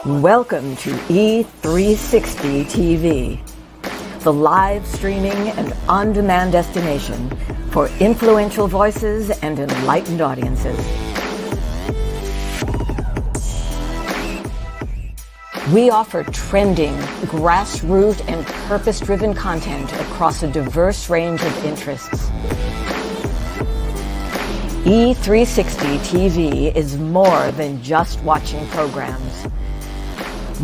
Welcome to E360 TV, the live streaming and on-demand destination for influential voices and enlightened audiences. We offer trending, grassroots, and purpose-driven content across a diverse range of interests. E360 TV is more than just watching programs.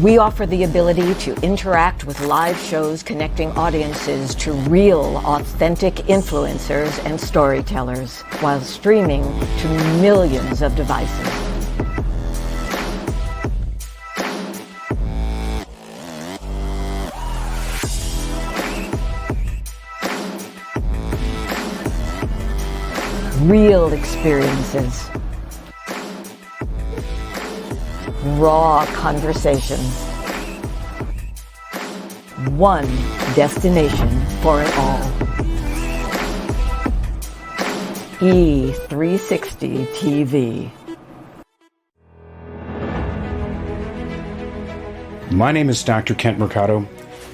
We offer the ability to interact with live shows connecting audiences to real, authentic influencers and storytellers while streaming to millions of devices. Real experiences. Raw conversations. One destination for it all. E360 TV. My name is Dr. Kent Mercado,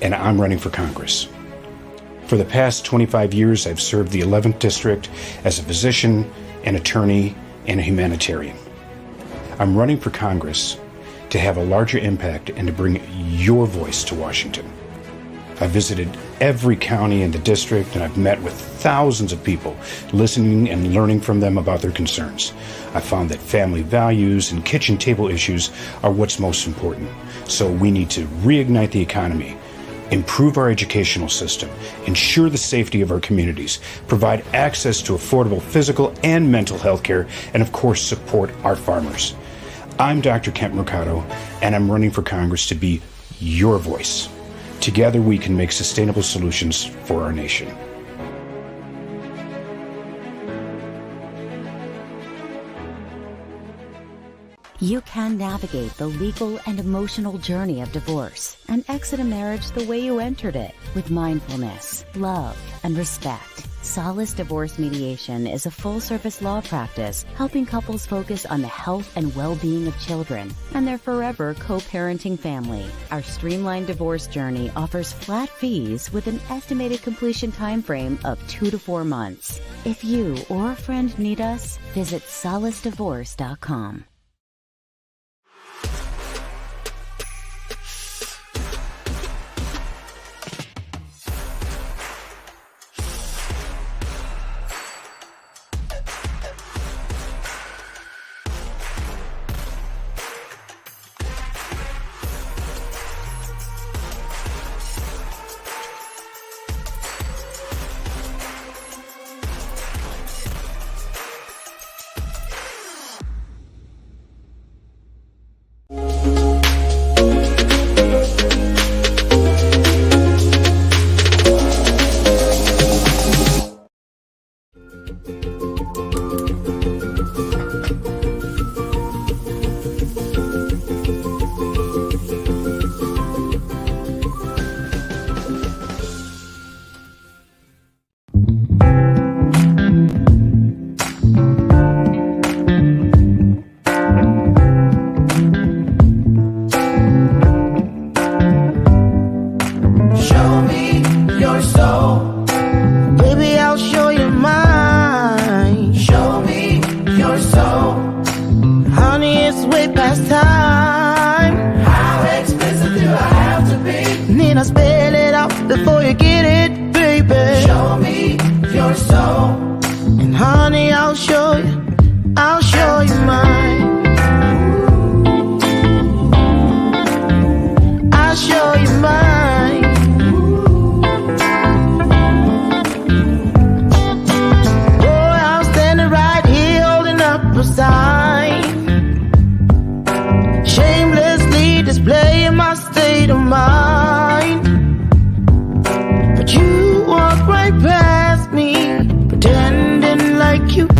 and I'm running for Congress. For the past 25 years, I've served the 11th District as a physician, an attorney, and a humanitarian. I'm running for Congress to have a larger impact and to bring your voice to Washington. I've visited every county in the district, and I've met with thousands of people, listening and learning from them about their concerns. I found that family values and kitchen table issues are what's most important. So we need to reignite the economy, improve our educational system, ensure the safety of our communities, provide access to affordable physical and mental health care, and of course support our farmers. I'm Dr. Kent Mercado, and I'm running for Congress to be your voice. Together we can make sustainable solutions for our nation. You can navigate the legal and emotional journey of divorce and exit a marriage the way you entered it, with mindfulness, love, and respect. Solace Divorce Mediation is a full-service law practice helping couples focus on the health and well-being of children and their forever co-parenting family. Our streamlined divorce journey offers flat fees with an estimated completion timeframe of 2 to 4 months. If you or a friend need us, visit solacedivorce.com.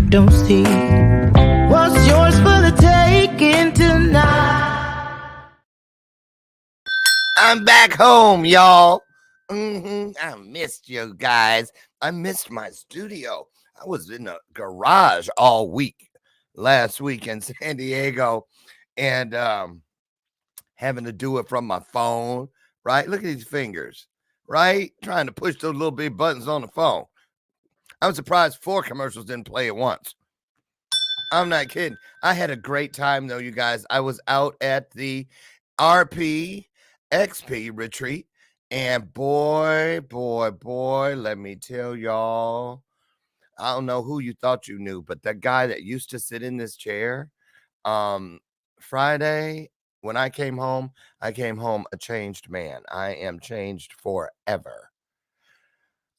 Don't see what's yours for the taking tonight. I'm back home, y'all. I missed you guys. I missed my studio. I was in a garage all week last week in San Diego, and having to do it from my phone, right? Look at these fingers, right? Trying to push those little big buttons on the phone. I'm surprised 4 commercials didn't play at once. I'm not kidding. I had a great time, though, you guys. I was out at the RP XP retreat, and boy, let me tell y'all, I don't know who you thought you knew, but that guy that used to sit in this chair, Friday, when I came home a changed man. I am changed forever.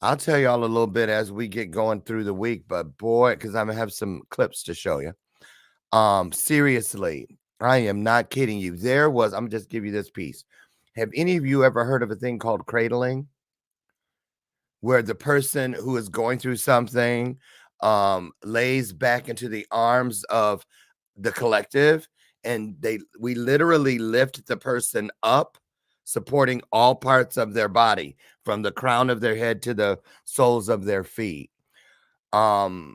I'll tell y'all a little bit as we get going through the week, but boy, because I'm gonna have some clips to show you. Seriously, I am not kidding you. I'm gonna just give you this piece. Have any of you ever heard of a thing called cradling? Where the person who is going through something lays back into the arms of the collective, and we literally lift the person up, supporting all parts of their body from the crown of their head to the soles of their feet. I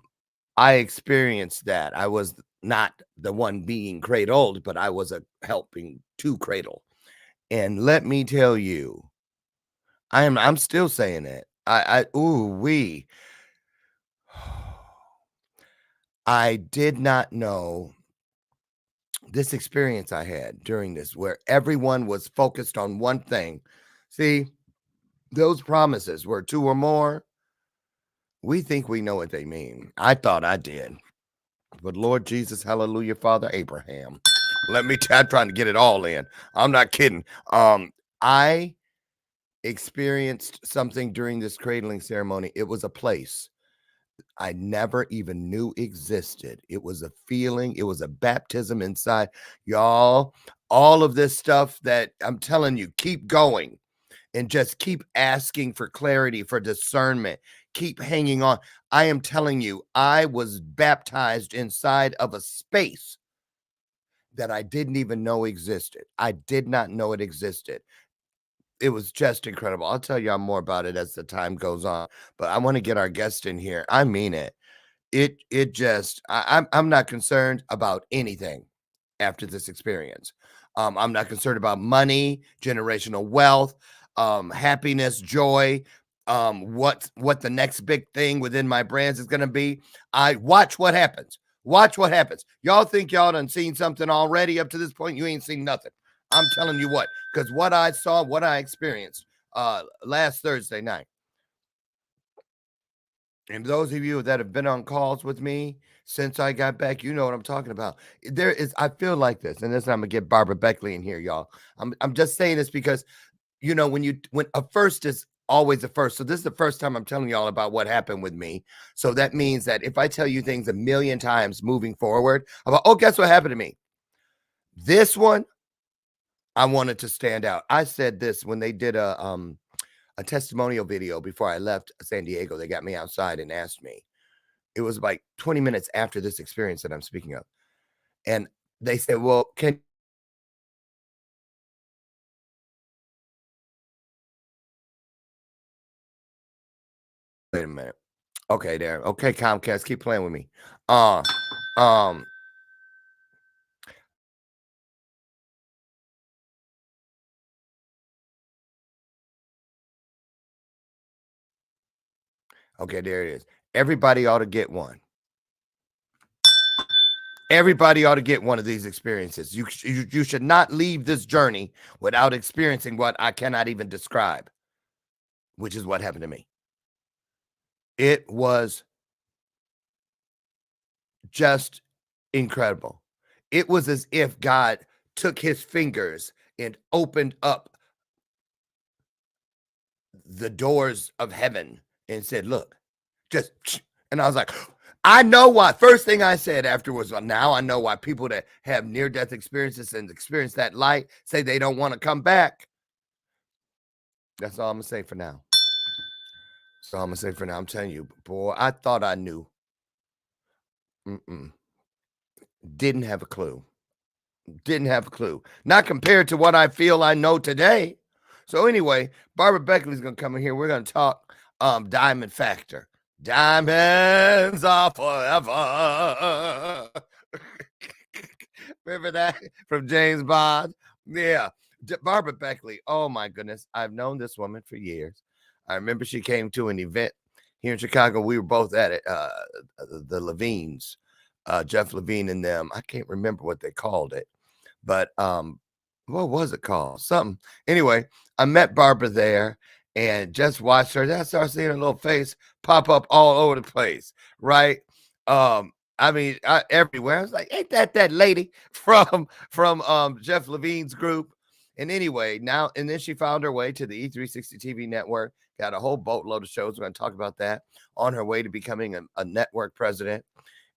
experienced that. I was not the one being cradled, but I was helping to cradle. And let me tell you, I'm still saying it. I did not know this experience I had during this, where everyone was focused on one thing. See, those promises were 2 or more. We think we know what they mean. I thought I did. But Lord Jesus, hallelujah, Father Abraham. I'm trying to get it all in. I'm not kidding. I experienced something during this cradling ceremony. It was a place I never even knew existed. It was a feeling. It was a baptism inside. Y'all, all of this stuff that I'm telling you, keep going and just keep asking for clarity, for discernment. Keep hanging on. I am telling you, I was baptized inside of a space that I didn't even know existed. I did not know it existed. It was just incredible. I'll tell y'all more about it as the time goes on, but I want to get our guest in here. I mean it. I'm not concerned about anything after this experience. I'm not concerned about money, generational wealth, happiness, joy, what the next big thing within my brands is going to be. I watch what happens. Watch what happens. Y'all think y'all done seen something already up to this point? You ain't seen nothing. I'm telling you what, because what I saw, what I experienced last Thursday night. And those of you that have been on calls with me since I got back, you know what I'm talking about. I feel like this, and this I'm gonna get Barbara Beckley in here, y'all. I'm just saying this because, you know, when a first is always a first. So this is the first time I'm telling y'all about what happened with me. So that means that if I tell you things a million times moving forward about, oh, guess what happened to me? This one, I wanted to stand out. I said this when they did a testimonial video before I left San Diego. They got me outside and asked me. It was like 20 minutes after this experience that I'm speaking of. And they said, well, wait a minute. Okay, there. Okay, Comcast, keep playing with me. Okay, there it is. Everybody ought to get one. Everybody ought to get one of these experiences. You should not leave this journey without experiencing what I cannot even describe, which is what happened to me. It was just incredible. It was as if God took his fingers and opened up the doors of heaven and said, look, and I was like, I know why. First thing I said afterwards, well, now I know why people that have near-death experiences and experience that light say they don't want to come back. That's all I'm going to say for now. That's all I'm going to say for now. I'm telling you, boy, I thought I knew. Didn't have a clue. Didn't have a clue. Not compared to what I feel I know today. So anyway, Barbara Beckley's going to come in here. We're going to talk Diamond Factor. Diamonds are forever. Remember that from James Bond? Yeah. Barbara Beckley. Oh my goodness. I've known this woman for years. I remember she came to an event here in Chicago. We were both at it. The Levines, Jeff Levine and them. I can't remember what they called it, but what was it called? Something. Anyway, I met Barbara there and just watched her. Then I started seeing her little face pop up all over the place, right? I mean, everywhere. I was like, ain't that lady from Jeff Levine's group? And anyway, now and then she found her way to the E360 TV network, got a whole boatload of shows. We're going to talk about that, on her way to becoming a network president.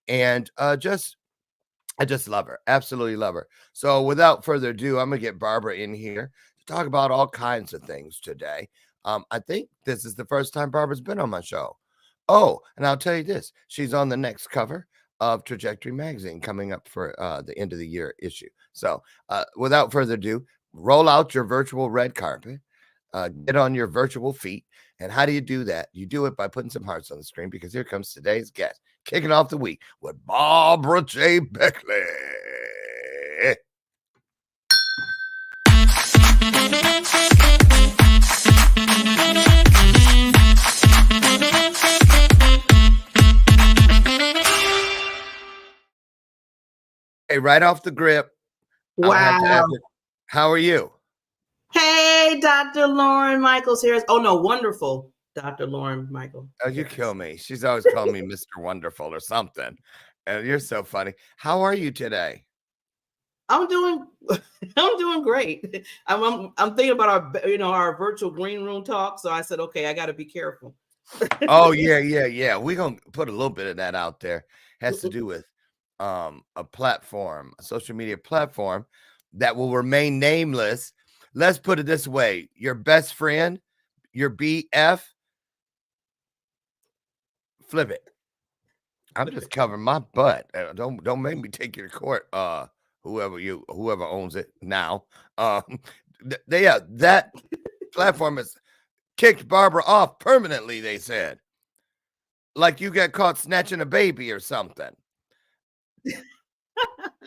And I just love her. Absolutely love her. So without further ado, I'm going to get Barbara in here to talk about all kinds of things today. I think this is the first time Barbara's been on my show. Oh, and I'll tell you this. She's on the next cover of Trajectory Magazine coming up for the end of the year issue. So without further ado, roll out your virtual red carpet, get on your virtual feet. And how do you do that? You do it by putting some hearts on the screen, because here comes today's guest, kicking off the week with Barbara J. Beckley. Hey, right off the grip. Wow. How are you? Hey, Dr. Lauren Michaels here. Oh, no, wonderful, Dr. Lauren Michael. Oh, you kill me. She's always calling me Mr. Wonderful or something. And you're so funny. How are you today? I'm doing great. I'm thinking about our virtual green room talk. So I said, okay, I got to be careful. Oh, yeah. We're going to put a little bit of that out there. Has to do with a platform, a social media platform that will remain nameless. Let's put it this way. Your best friend, your BF, flip it. I'm just covering my butt. Don't make me take you to court. Whoever owns it now. That platform has kicked Barbara off permanently, they said. Like you got caught snatching a baby or something.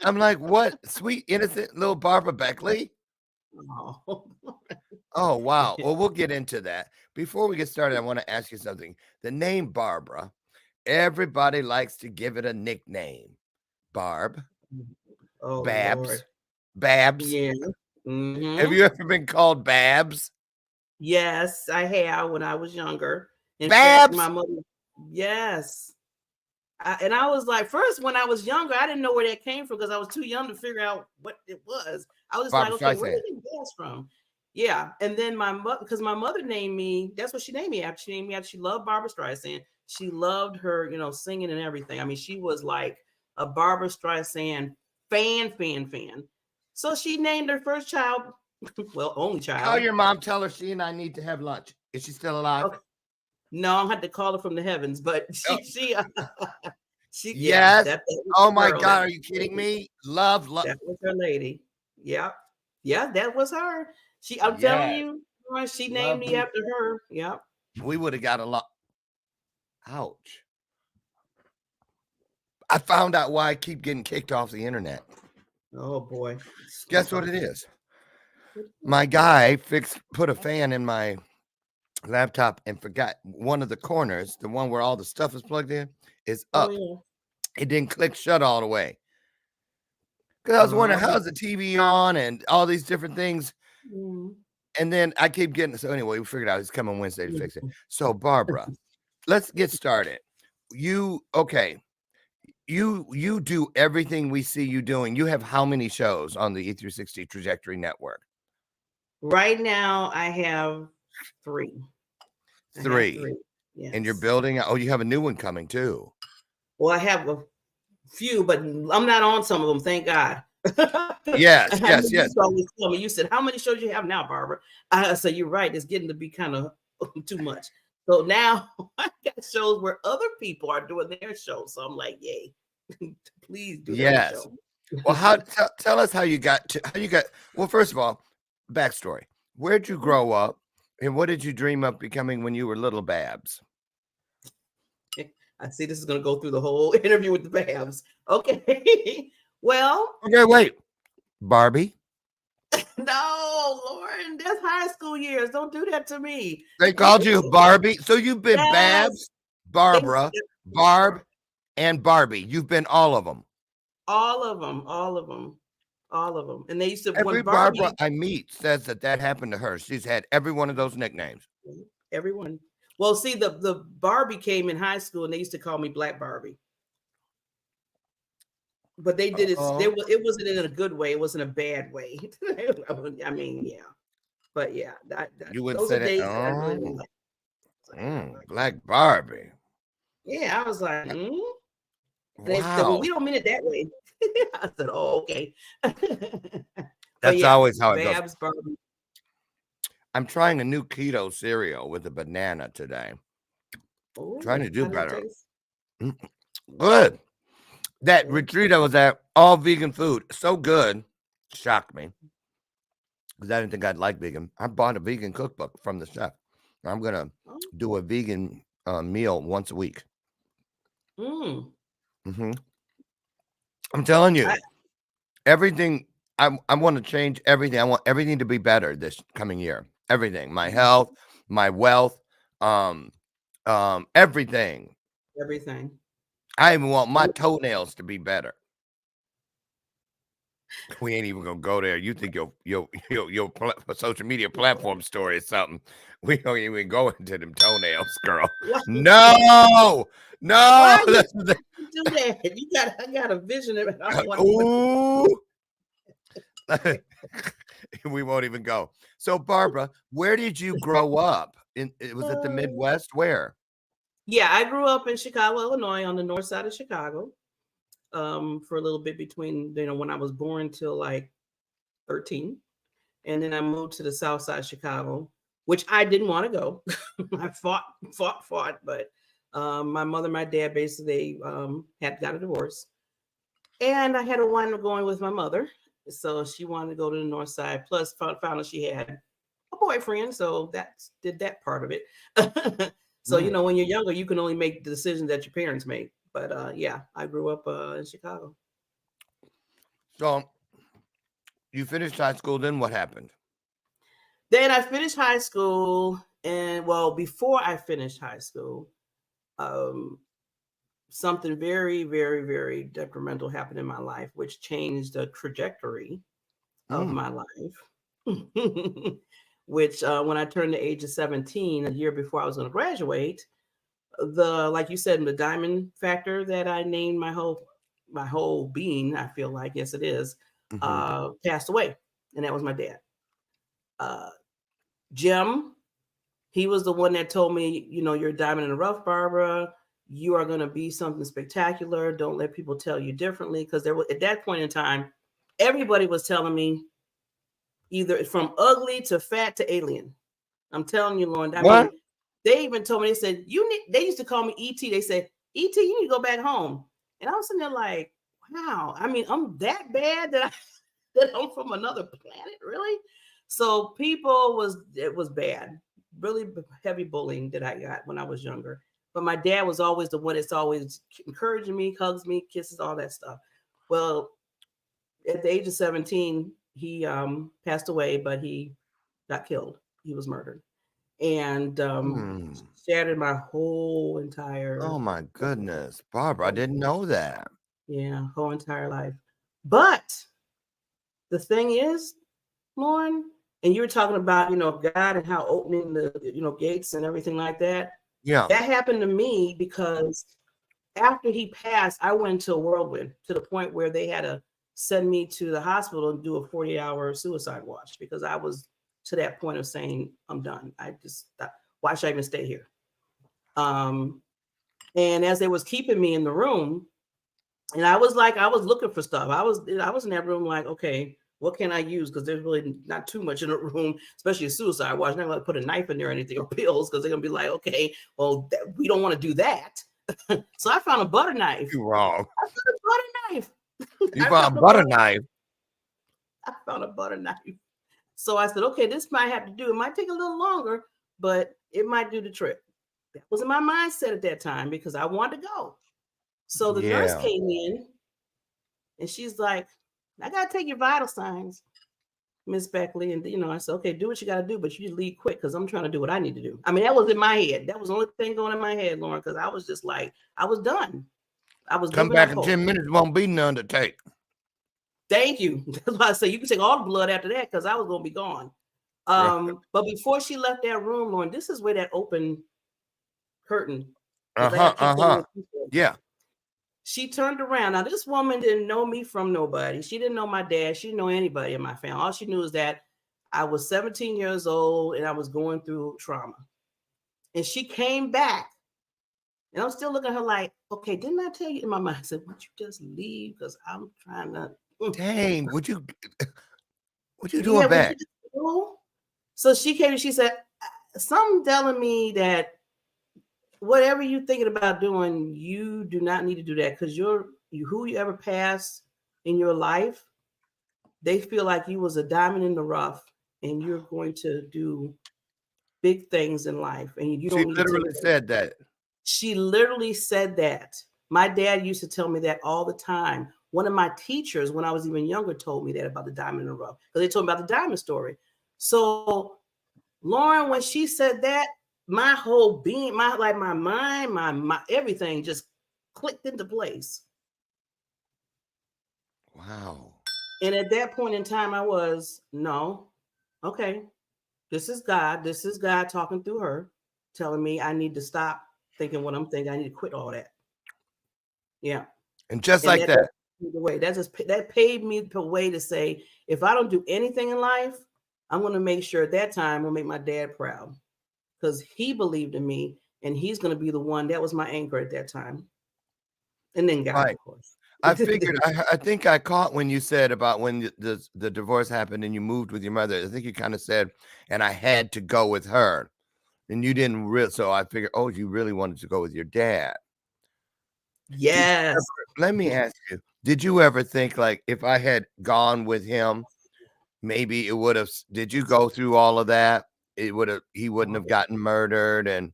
I'm like, what? Sweet, innocent little Barbara Beckley? Oh, wow. Well, we'll get into that. Before we get started, I want to ask you something. The name Barbara, everybody likes to give it a nickname. Barb. Oh, Babs. Lord. Babs. Yeah. Mm-hmm. Have you ever been called Babs? Yes, I have when I was younger. In Babs. fact, my mother. Yes. And I was like, first, when I was younger, I didn't know where that came from because I was too young to figure out what it was. I was Barbra like, okay, Streisand. where did it get from? Yeah. And then my mother, because my mother named me, that's what she named me after. She named me after, she loved Barbra Streisand. She loved her, singing and everything. I mean, she was like a Barbra Streisand fan. So she named her first child, well, only child. Call your mom, tell her she and I need to have lunch. Is she still alive? Okay. No, I'll have to call her from the heavens, but she yes. Yeah, oh my God, are you kidding me? Love. That was her lady. Yeah, that was her. I'm telling you, she named me after her. Yeah, we would have got a lot. Ouch! I found out why I keep getting kicked off the internet. Oh boy! Guess what it is? My guy put a fan in my laptop and forgot one of the corners, the one where all the stuff is plugged in, is up. Oh, yeah. It didn't click shut all the way. Because I was wondering, how's the TV on and all these different things. Mm. And then I keep getting, so anyway, we figured out it's coming Wednesday to fix it. So Barbara, let's get started. You do everything we see you doing. You have how many shows on the E360 Trajectory Network? Right now, I have three. Three. Yes. And you're building. Oh, you have a new one coming too. Well, I have a few, but I'm not on some of them. Thank God. Yes. You said, how many shows you have now, Barbara? So you're right. It's getting to be kind of too much. So now I got shows where other people are doing their shows. So I'm like, yay, please do that show. Well, tell us how you got. Well, first of all, backstory. Where'd you grow up, and what did you dream of becoming when you were little Babs? I see this is going to go through the whole interview with the Babs. Okay. Well. Okay, wait. Barbie? No, Lauren, that's high school years. Don't do that to me. They called you Barbie. So you've been Yes. Babs, Barbara, Barb, and Barbie. You've been all of them. All of them, all of them, all of them. And they used to, Every when Barbie, Barbara I meet says that happened to her. She's had every one of those nicknames. everyone. Well, see, the Barbie came in high school and they used to call me Black Barbie. But they did it, it wasn't in a good way. It wasn't a bad way. I mean, yeah. But yeah, You would those say are that, days that I really didn't like. Black Barbie. Yeah, I was like, Wow. we don't mean it that way. I said, oh, okay. That's always how it Babs, goes. Barbie. I'm trying a new keto cereal with a banana today. Ooh, Trying to do how does it better. taste? Good. That retreat I was at, all vegan food, so good, shocked me. Because I didn't think I'd like vegan. I bought a vegan cookbook from the chef. I'm going to do a vegan meal once a week. I'm telling you, everything, I want to change everything. I want everything to be better this coming year. Everything, my health, my wealth, everything. Everything. I even want my toenails to be better. We ain't even gonna go there. You think your social media platform story is something? We don't even go into them toenails, girl. No. Why you do that? I got a vision of it. Ooh. We won't even go. So, Barbara, where did you grow up? Was it the Midwest? Where? Yeah, I grew up in Chicago, Illinois, on the north side of Chicago. For a little bit between, when I was born till like 13. And then I moved to the south side of Chicago, which I didn't want to go. I fought, but my mother, my dad basically got a divorce. And I had to wind up going with my mother. So she wanted to go to the north side. Plus, found out she had a boyfriend. So did that part of it. So, when you're younger, you can only make the decisions that your parents make. But yeah, I grew up in Chicago. So you finished high school, then what happened? Then I finished high school, and before I finished high school, something very, very, very detrimental happened in my life, which changed the trajectory of my life. Which when I turned the age of 17, a year before I was going to graduate, like you said, the diamond factor that I named my whole being, I feel like, yes, it is, passed away. And that was my dad. Jim, he was the one that told me, you're a diamond in the rough, Barbara. You are going to be something spectacular. Don't let people tell you differently. Because at that point in time, everybody was telling me either from ugly to fat to alien. I'm telling you, Lauren. I mean, they even told me, they said, they used to call me E.T. They said, E.T., you need to go back home. And I was sitting there like, wow, I mean, I'm that bad that I'm from another planet, really? So it was bad, really heavy bullying that I got when I was younger. But my dad was always the one that's always encouraging me, hugs me, kisses, all that stuff. Well, at the age of 17, he passed away, but he got killed. He was murdered. And shattered my whole entire. Oh my goodness, Barbara, I didn't know that. Yeah, whole entire life. But the thing is, Lauren, and you were talking about, God and how opening the, gates and everything like that. Yeah. That happened to me because after he passed, I went into a whirlwind to the point where they had to send me to the hospital and do a 48-hour suicide watch because I was to that point of saying, I'm done. Why should I even stay here? And as they was keeping me in the room, and I was looking for stuff. I was in that room like, okay, what can I use? Because there's really not too much in the room, especially a suicide watch. They're not going to put a knife in there or anything or pills because they're going to be like, okay, well, we don't want to do that. So I found a butter knife. You're wrong. I found a butter knife. You found a butter knife? I found a butter knife. So I said, okay, this might have to do. It might take a little longer, but it might do the trick. That was in my mindset at that time because I wanted to go. So the nurse came in and she's like, I got to take your vital signs. Miss Beckley, and I said, okay, do what you got to do, but you leave quick because I'm trying to do what I need to do. I mean, that was in my head. That was the only thing going in my head, Lauren, because I was just like, I was done. I was Come giving back up in hope. 10 minutes, won't be none to take. Thank you. That's why I say you can take all the blood after that because I was going to be gone. But before she left that room, Lauren, this is where that open curtain. Yeah. She turned around. Now, this woman didn't know me from nobody. She didn't know my dad. She didn't know anybody in my family. All she knew is that I was 17 years old and I was going through trauma. And she came back. And I'm still looking at her like, okay, didn't I tell you? In my mind, I said, would you just leave? Because I'm trying to. Dang, what you doing back? So she came and she said, something telling me that whatever you're thinking about doing, you do not need to do that because who you ever passed in your life, they feel like you was a diamond in the rough and you're going to do big things in life. And you don't need literally to said that. She literally said that. My dad used to tell me that all the time. One of my teachers, when I was even younger, told me that about the diamond in the rough because they told me about the diamond story. So Lauren, when she said that, my whole being, my mind, my everything just clicked into place. Wow. And at that point in time, I was, no, okay, this is God. This is God talking through her, telling me I need to stop thinking what I'm thinking. I need to quit all that. Yeah. And just like that. That paved me the way to say, if I don't do anything in life, I'm going to make sure at that time will make my dad proud because he believed in me and he's going to be the one. That was my anchor at that time. And then God, Right. of course. I figured, I think I caught when you said about when the divorce happened and you moved with your mother. I think you kind of said, and I had to go with her. And you didn't really, so I figured, oh, you really wanted to go with your dad. Yes. Let me ask you, did you ever think like if I had gone with him, maybe it would have, did you go through all of that? He wouldn't have gotten murdered. And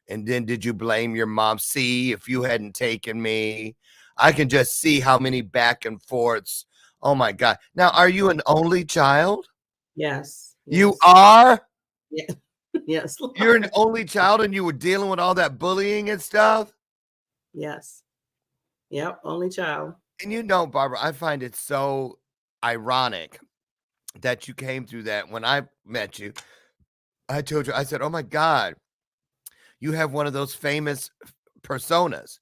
then did you blame your mom? See, if you hadn't taken me, I can just see how many back and forths. Oh my God. Now, are you an only child? Yes. You are? Yeah. Yes. You're an only child and you were dealing with all that bullying and stuff? Yes. Yep. Only child. And Barbara, I find it so ironic that you came through that. When I met you, I told you, I said, oh my God, you have one of those famous personas.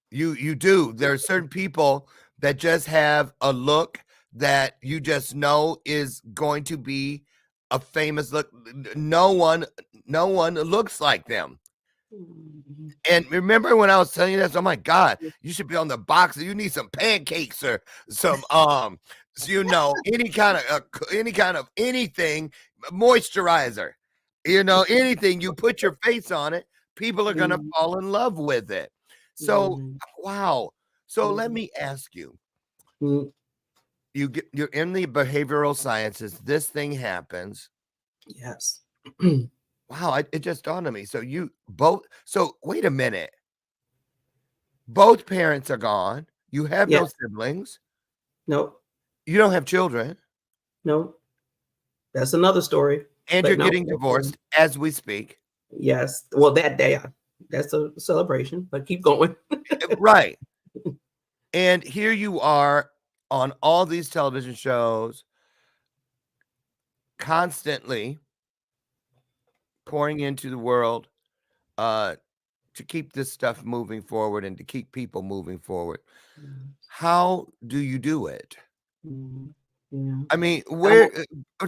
You do. There are certain people that just have a look that you just know is going to be a famous look. No one looks like them. Mm-hmm. And remember when I was telling you this? Oh my God, you should be on the box. You need some pancakes or some any kind of anything, moisturizer. Anything you put your face on it, people are gonna fall in love with it. So wow. So let me ask you. You're in the behavioral sciences. This thing happens. Yes. Wow, it just dawned on me. So wait a minute. Both parents are gone. You have no siblings. Nope. You don't have children. Nope. That's another story. And you're getting divorced as we speak. Yes. Well, that day, that's a celebration, but keep going. Right. And here you are on all these television shows, constantly pouring into the world to keep this stuff moving forward and to keep people moving forward. How do you do it? Yeah. I mean,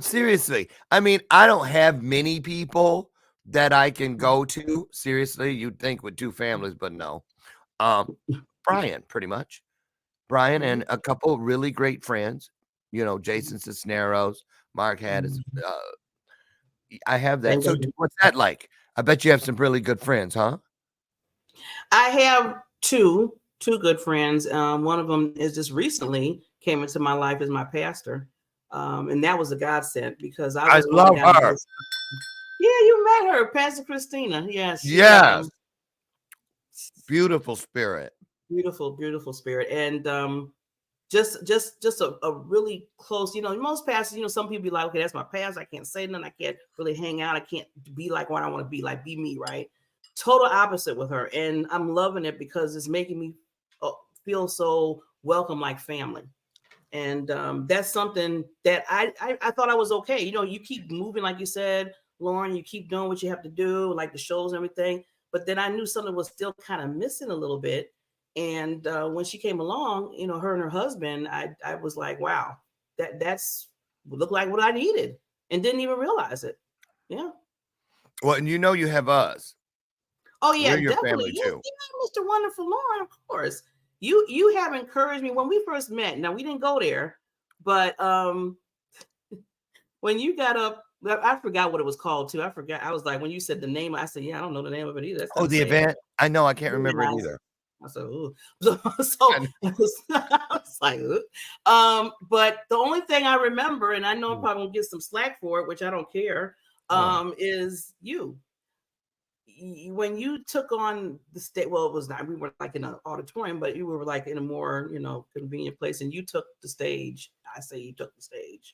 seriously, I mean, I don't have many people that I can go to. Seriously, you'd think with two families, but no. Brian, pretty much. Brian and a couple really great friends, Jason Cisneros, Mark Haddis. I have that. So what's that like? I bet you have some really good friends, huh? I have two good friends. One of them is just recently came into my life as my pastor. And that was a godsend because I love her. Yeah, you met her, Pastor Christina. Yes. Yes. Beautiful spirit. Beautiful, beautiful spirit. And just a really close, most pastors, some people be like, okay, that's my pastor, I can't say nothing, I can't really hang out, I can't be like what I want to be like, be me, right? Total opposite with her, and I'm loving it because it's making me feel so welcome, like family. And that's something that I thought I was okay. You keep moving, like you said, Lauren, you keep doing what you have to do, like the shows and everything. But then I knew something was still kind of missing a little bit. And when she came along, her and her husband, I was like, wow, that's looked like what I needed, and didn't even realize it. Yeah. Well, and you have us. Oh yeah, We're your definitely. family Yes, too. Mr. Wonderful Lauren, of course. You have encouraged me when we first met. Now we didn't go there, but when you got up, I forgot what it was called too. I forgot. I was like, when you said the name, I said, yeah, I don't know the name of it either. That's Oh, not the saying. event? I know, I can't remember it I either. said, ooh. So I was like, ooh. But the only thing I remember, and I know I'm probably gonna get some slack for it, which I don't care, is you. When you took on the stage, well, it was not, we were like in an auditorium, but you were like in a more, convenient place, and you took the stage. I say you took the stage.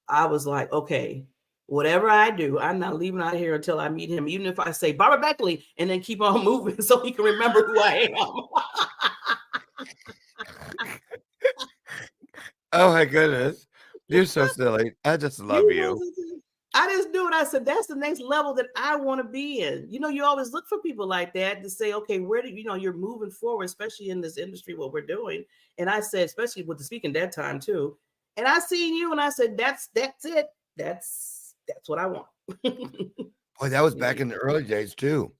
I was like, okay, whatever I do, I'm not leaving out here until I meet him, even if I say Barbara Beckley and then keep on moving so he can remember who I am. Oh my goodness. You're so silly. I just love you. I just knew it. I said, that's the next level that I want to be in. You always look for people like that to say, okay, where do you're moving forward, especially in this industry, what we're doing. And I said, especially with the speaking that time too. And I seen you and I said, that's it. That's what I want. Boy, that was back in the early days too.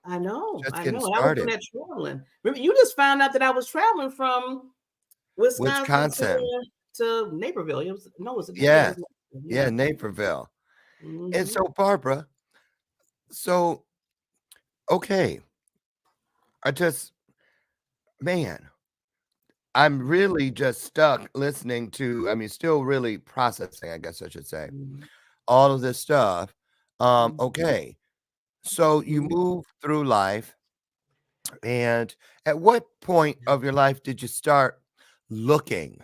I know. Just I getting know. I was doing started. that traveling. Remember, you just found out that I was traveling from Wisconsin Wisconsin. to Naperville. It was it Yeah. Naperville? Yeah, Naperville. Mm-hmm. And so, Barbara, so, okay, man, I'm really just stuck listening to, still really processing, I guess I should say, Mm-hmm. all of this stuff. Mm-hmm. Okay, so you Mm-hmm. move through life, and at what point of your life did you start looking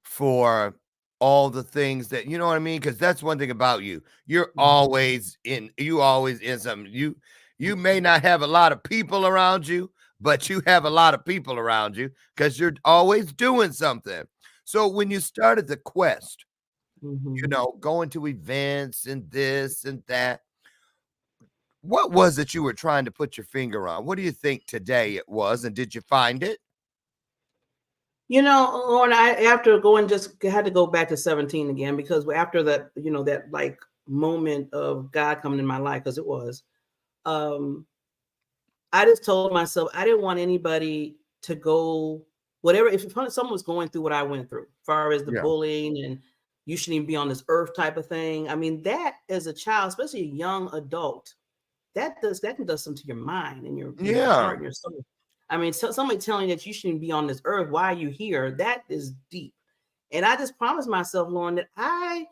for all the things that you know what I mean? Because that's one thing about you. You always in something. You may not have a lot of people around you, but you have a lot of people around you because you're always doing something. So when you started the quest, Mm-hmm. going to events and this and that, what was it you were trying to put your finger on? What do you think today it was? And did you find it? Lauren, I after going just had to go back to 17 again because after that, that like moment of God coming in my life, because it was, I just told myself I didn't want anybody to go whatever if someone was going through what I went through, as far as the Yeah. bullying and you shouldn't even be on this earth type of thing. I mean, that as a child, especially a young adult, that can do something to your mind and your Yeah. heart and your soul. I mean, somebody telling you that you shouldn't be on this earth, why are you here? That is deep. And I just promised myself, Lauren, that I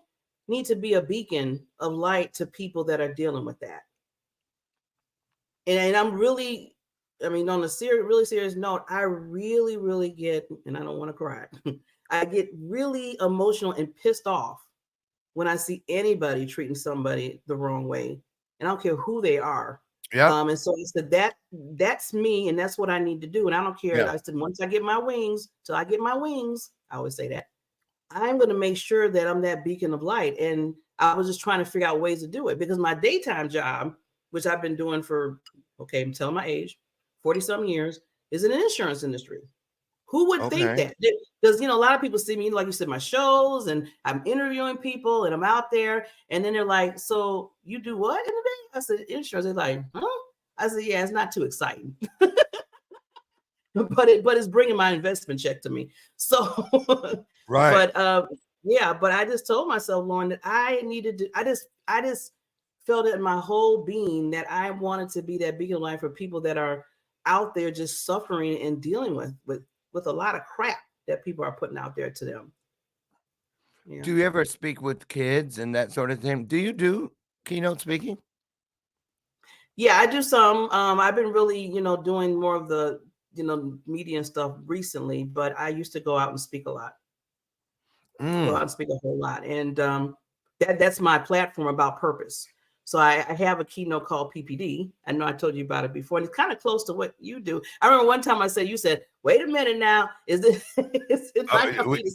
need to be a beacon of light to people that are dealing with that. And I'm really, I mean, on a really serious note, I really, really get, and I don't want to cry, I get really emotional and pissed off when I see anybody treating somebody the wrong way. And I don't care who they are. Yep. And so I said that's me, and that's what I need to do. And I don't care. Yeah. I said once I get my wings, till I get my wings, I always say that I'm going to make sure that I'm that beacon of light. And I was just trying to figure out ways to do it because my daytime job, which I've been doing for, okay, I'm telling my age, 40 some years, is in the insurance industry. Who would think Okay. that? Because, a lot of people see me, like you said, my shows and I'm interviewing people and I'm out there. And then they're like, so you do what in the day? I said, insurance. They're like, huh? I said, yeah, it's not too exciting. but it's bringing my investment check to me. So, Right. but yeah, but I just told myself, Lauren, that I needed to. I just felt it in my whole being that I wanted to be that beacon of light for people that are out there just suffering and dealing with a lot of crap that people are putting out there to them. Yeah. Do you ever speak with kids and that sort of thing? Do you do keynote speaking? Yeah, I do some. I've been really, doing more of the media and stuff recently, but I used to go out and speak a lot. Go out Mm. and speak a whole lot, and that's my platform about purpose. So I have a keynote called PPD. I know I told you about it before, and it's kind of close to what you do. I remember one time you said, "Wait a minute now, is this it might not be the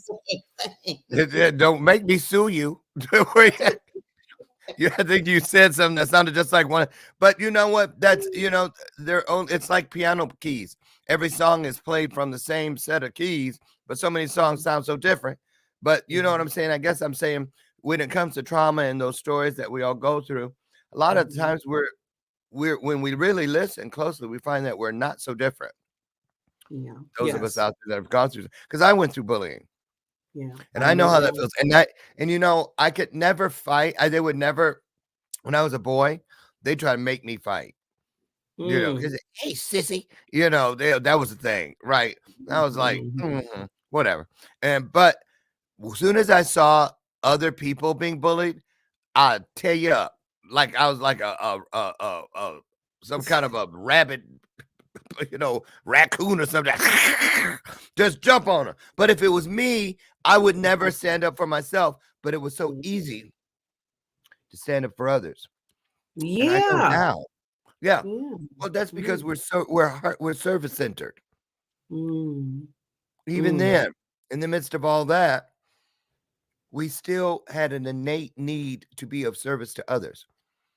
same thing?" Don't make me sue you. Yeah, I think you said something that sounded just like one, but you know what? That's their own. It's like piano keys. Every song is played from the same set of keys, but so many songs sound so different. But you know what I'm saying? I guess I'm saying when it comes to trauma and those stories that we all go through, a lot of times we're when we really listen closely, we find that we're not so different. Yeah. Those of us Yes. out there that have gone through, because I went through bullying. Yeah. And I know how that Yeah. feels. And I could never fight. They would never, when I was a boy, they try to make me fight. Because hey, sissy, that was the thing, right? I was like, whatever. But as soon as I saw other people being bullied, I tear you up. Like I was like some kind of a rabbit, raccoon or something. Just jump on her. But if it was me, I would never stand up for myself. But it was so easy to stand up for others. And I know Yeah. now. Yeah. Yeah. Well, that's because we're service centered. Mm. Even then, in the midst of all that, we still had an innate need to be of service to others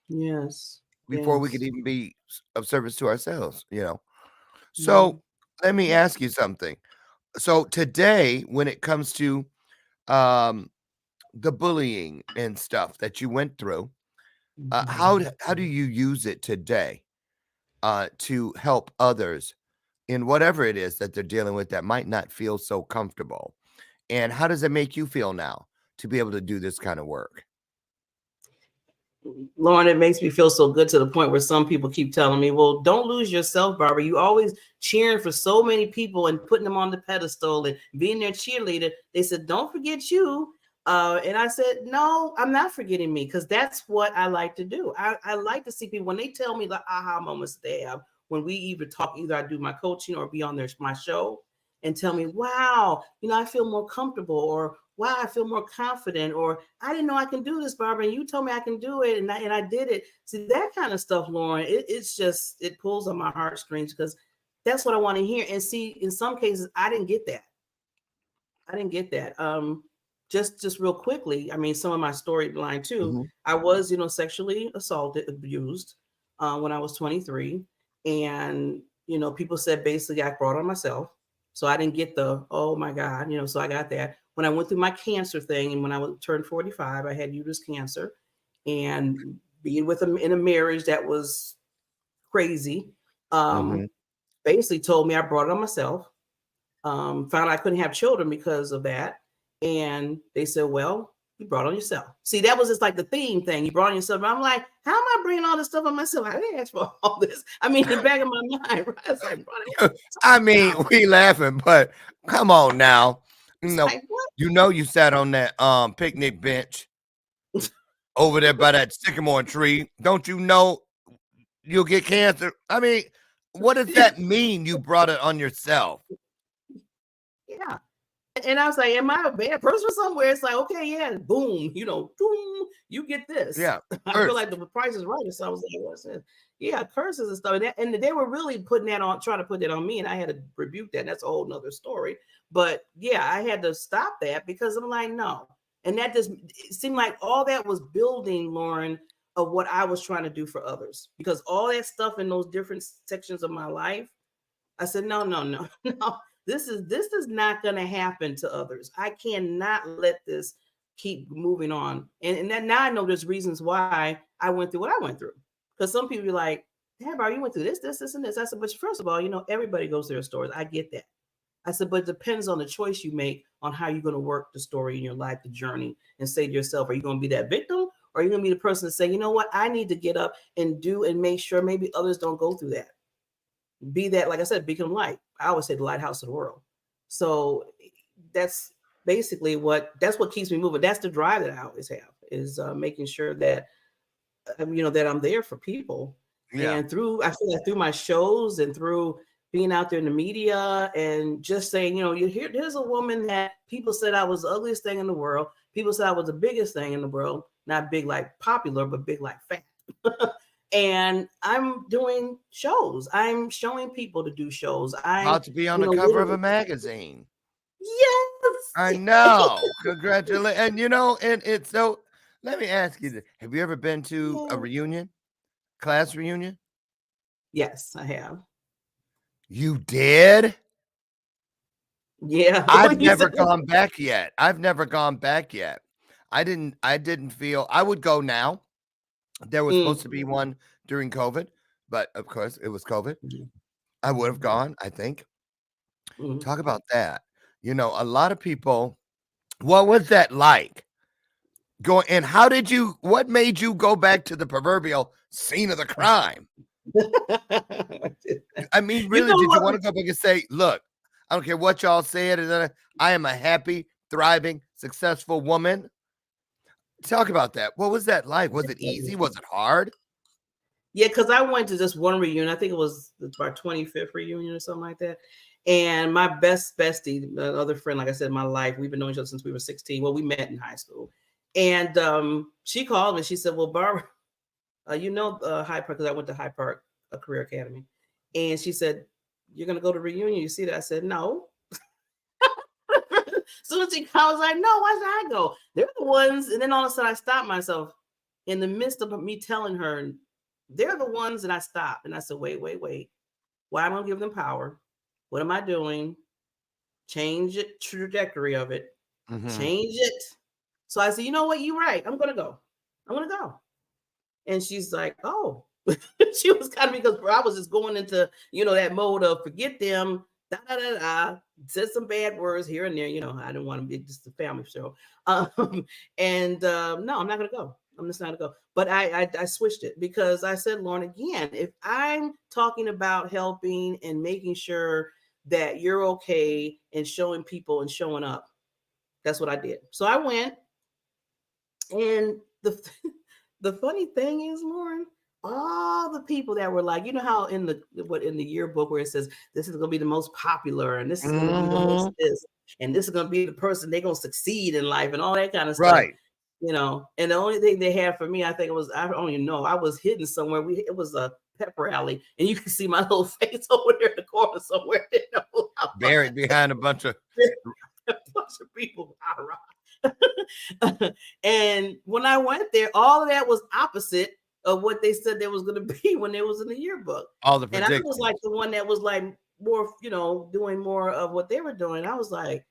Yes. before we Yes. could even be of service to ourselves. Mhm. So let me ask you something. So today, when it comes to um, the bullying and stuff that you went through, how do you use it today to help others in whatever it is that they're dealing with that might not feel so comfortable? And how does it make you feel now to be able to do this kind of work? Lauren, it makes me feel so good to the point where some people keep telling me, well, don't lose yourself, Barbara. You always cheering for so many people and putting them on the pedestal and being their cheerleader. They said, don't forget you. And I said, no, I'm not forgetting me, because that's what I like to do. I like to see people when they tell me the aha moments they have, when we either I do my coaching or be on my show and tell me, wow, I feel more comfortable, or wow, I feel more confident, or I didn't know I can do this, Barbara, and you told me I can do it, and I did it. See, that kind of stuff, Lauren, it pulls on my heartstrings, because that's what I want to hear. And see, in some cases, I didn't get that. Just real quickly, I mean, some of my storyline too. Mhm. I was, sexually assaulted, abused when I was 23, and people said basically I brought on myself. So I didn't get the oh my God, So I got that when I went through my cancer thing, and when I turned 45, I had uterus cancer, and being with him in a marriage that was crazy. Mhm. Basically told me I brought it on myself. Found I couldn't have children because of that. And they said, well, you brought on yourself. See, that was just like the theme thing. You brought on yourself. And I'm like, how am I bringing all this stuff on myself? I didn't ask for all this. I mean, in the back of my mind, right? It's like, I mean, we laughing, but come on now. it's like, what? You sat on that picnic bench over there by that sycamore tree. Don't you know you'll get cancer? I mean, what does that mean? You brought it on yourself? Yeah. And I was like, am I a bad person somewhere? It's like, okay, yeah, boom, boom, you get this. Yeah. I feel like the price is right. So I was like, what's this? Yeah, curses and stuff. And they were really trying to put that on me. And I had to rebuke that. And that's a whole nother story. But yeah, I had to stop that, because I'm like, no. And it seemed like all that was building, Lauren, of what I was trying to do for others. Because all that stuff in those different sections of my life, I said, no, no. This is not going to happen to others. I cannot let this keep moving on. And then now I know there's reasons why I went through what I went through. Because some people be like, "Hey, bro, you went through this, and this." I said, but first of all, everybody goes through their stories. I get that. I said, but it depends on the choice you make on how you're going to work the story in your life, the journey, and say to yourself, are you going to be that victim, or are you going to be the person to say, you know what, I need to get up and do and make sure maybe others don't go through that. Be that, like I said, beacon of light. I always say the lighthouse of the world. So that's basically that's what keeps me moving. That's the drive that I always have, is making sure that that I'm there for people. Yeah. And I feel like through my shows and through being out there in the media and just saying, here's a woman that people said I was the ugliest thing in the world. People said I was the biggest thing in the world, not big like popular, but big like fat. And I'm doing shows. I'm showing people to do shows. About to be on the cover of a literally, magazine. I yes. know. Congratulations. And and it's so, let me ask you this. Have you ever been to a Yeah. reunion? Class reunion? Yes, I have. You did? Yeah. I've When you never said that, gone back yet. I've never gone back yet. I didn't feel I would go now. There was supposed to be mm, one during COVID, but of course it was COVID. mm, I would have mm, gone, I think. mm. Talk about that. A lot of people, what was that like? Going and what made you go back to the proverbial scene of the crime? I mean, You really, know did you want what? to go back and say, look, I don't care what y'all said, and I am a happy, thriving, successful woman? Talk about that. What was that like? Was it easy? Was it hard? Yeah, because I went to just one reunion. I think it was our 25th reunion or something like that. And my bestie, the other friend, like I said, in my life, we've been knowing each other since we were 16. Well, we met in high school. And she called me. She said, well, Barbara, Hyde Park, because I went to Hyde Park, a career academy. And she said, you're going to go to reunion. You see that? I said, no. Soon as she called, I was like, no, why should I go? They're the ones. And then all of a sudden I stopped myself in the midst of me telling her, they're the ones that I stopped. And I said, wait. Why am I going to give them power? What am I doing? Change it, trajectory of it. Mhm. Change it. So I said, you know what? You're right. I'm going to go. And she's like, oh. She was kind of, because I was just going into, that mode of forget them, said some bad words here and there. I didn't want to be just a family show. No, I'm not going to go. I'm just not going to go. But I switched it because I said, Lauren, again, if I'm talking about helping and making sure that you're okay and showing people and showing up, that's what I did. So I went, and the funny thing is, Lauren, all the people that were like, how in the yearbook where it says this is gonna be the most popular and this is gonna be the most Mhm. this and this is gonna be the person they're gonna succeed in life and all that kind of stuff, Right. And the only thing they had for me, I think it was, I don't even know, I was hidden somewhere. It was a pep rally, and you can see my little face over there in the corner somewhere. Buried behind a bunch of A bunch of people. And when I went there, all of that was opposite of what they said there was going to be when it was in the yearbook. all the And I was like predictions. the one that was like more, doing more of what they were doing. I was like,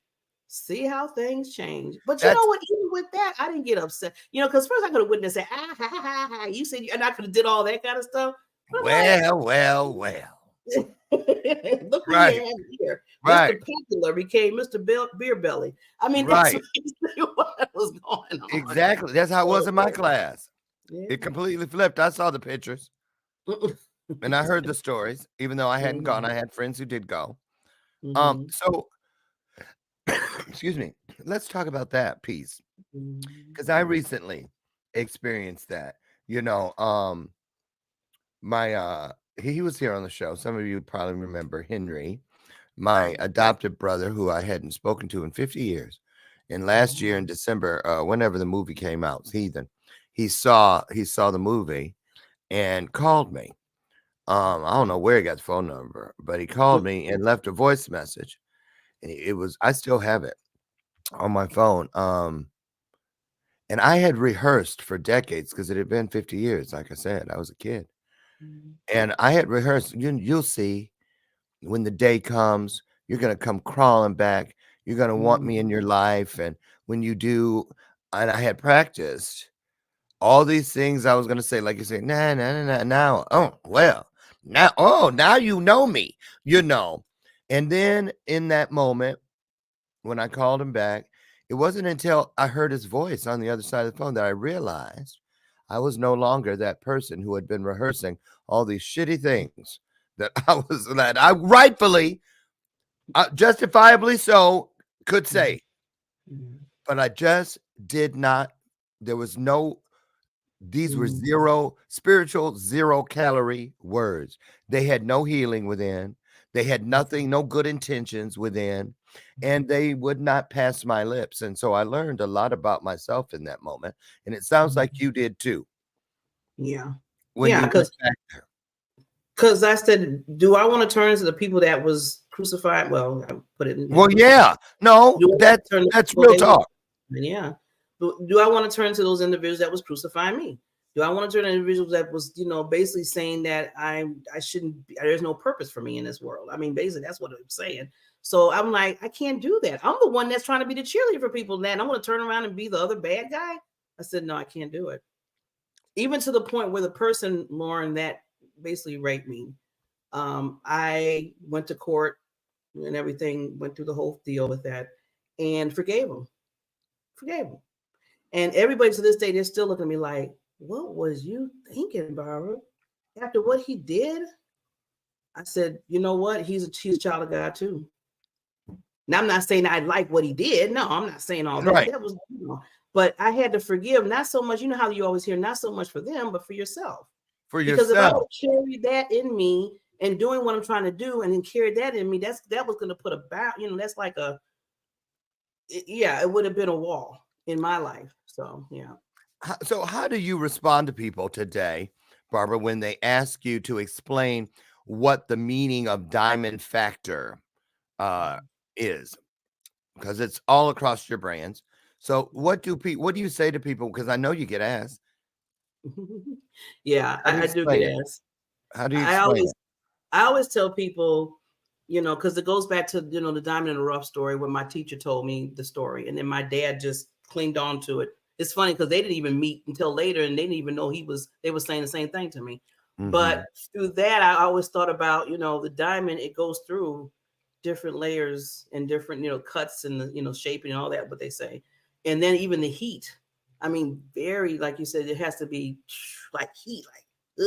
see how things change. But you know That's what? Even with that, I didn't get upset. Because first I could have witnessed and said, ha, ha, ha, ha. You said, and I could have did all that kind of stuff. But I'm like, well. look who you Right. have here. Right. Mr. Popular became Mr. Beer Belly. I mean, that's Right. what was going on. Exactly. That's how it was in my So, class. yeah. It completely flipped. I saw the pictures and I heard the stories, even though I hadn't gone. I had friends who did go. Mhm, So excuse me. Let's talk about that piece. mhm, Because I recently experienced that. You know, my he was here on the show. Some of you probably remember Henry, my adopted brother, who I hadn't spoken to in 50 years. And last year in December, whenever the movie came out, Heathen, he saw the movie and called me. I don't know where he got the phone number, but he called me and left a voice message. And it was, I still have it on my phone. And I had rehearsed for decades because it had been 50 years. Like I said, I was a kid. mhm, And I had rehearsed. You'll see when the day comes, you're going to come crawling back. You're going to want me in mhm, your life. And when you do, and I had practiced all these things I was going to say, like you say, now, now you know me, And then in that moment, when I called him back, it wasn't until I heard his voice on the other side of the phone that I realized I was no longer that person who had been rehearsing all these shitty things that I rightfully, justifiably so, could mhm, say, mhm, but I just did not. There was no. These were mhm, zero spiritual, 0 calorie words. They had no healing within. They had nothing, no good intentions within, and they would not pass my lips. And so I learned a lot about myself in that moment. And it sounds like you did too. Yeah. When Yeah, you went back there. because I said, do I want to turn to the people that was crucified? Well, I put it in Well, crucified. yeah. No, Do I want to turn to that's people real that talk. yeah. Do I want to turn to those individuals that was crucifying me? Do I want to turn to individuals that was, basically saying that I shouldn't be, there's no purpose for me in this world? I mean, basically that's what I'm saying. So I'm like, I can't do that. I'm the one that's trying to be the cheerleader for people now. And I'm going to turn around and be the other bad guy. I said, no, I can't do it. Even to the point where the person, Lauren, that basically raped me, I went to court and everything, went through the whole deal with that and forgave him. And everybody to this day, they're still looking at me like, what was you thinking, Barbara? After what he did? I said, you know what? He's a child of God too. Now, I'm not saying I like what he did. No, I'm not saying all that. Right. That was, but I had to forgive, not so much, how you always hear, not so much for them, but for yourself. For Because if I yourself. would carry that in me and doing what I'm trying to do and then carry that in me, that was going to put a that's like it would have been a wall in my life. So, yeah. So how do you respond to people today, Barbara, when they ask you to explain what the meaning of diamond factor is? Because it's all across your brands. So what do you say to people? Because I know you get asked. Yeah, I do explain get it? asked. How do you I explain always it? I always tell people, because it goes back to, the diamond in the rough story where my teacher told me the story and then my dad just clinged on to it. It's funny because they didn't even meet until later and they didn't even know they were saying the same thing to me. But through that, I always thought about, the diamond, it goes through different layers and different, cuts and the, shaping and all that, what they say. And then even the heat. I mean, very, like you said, it has to be like heat, like,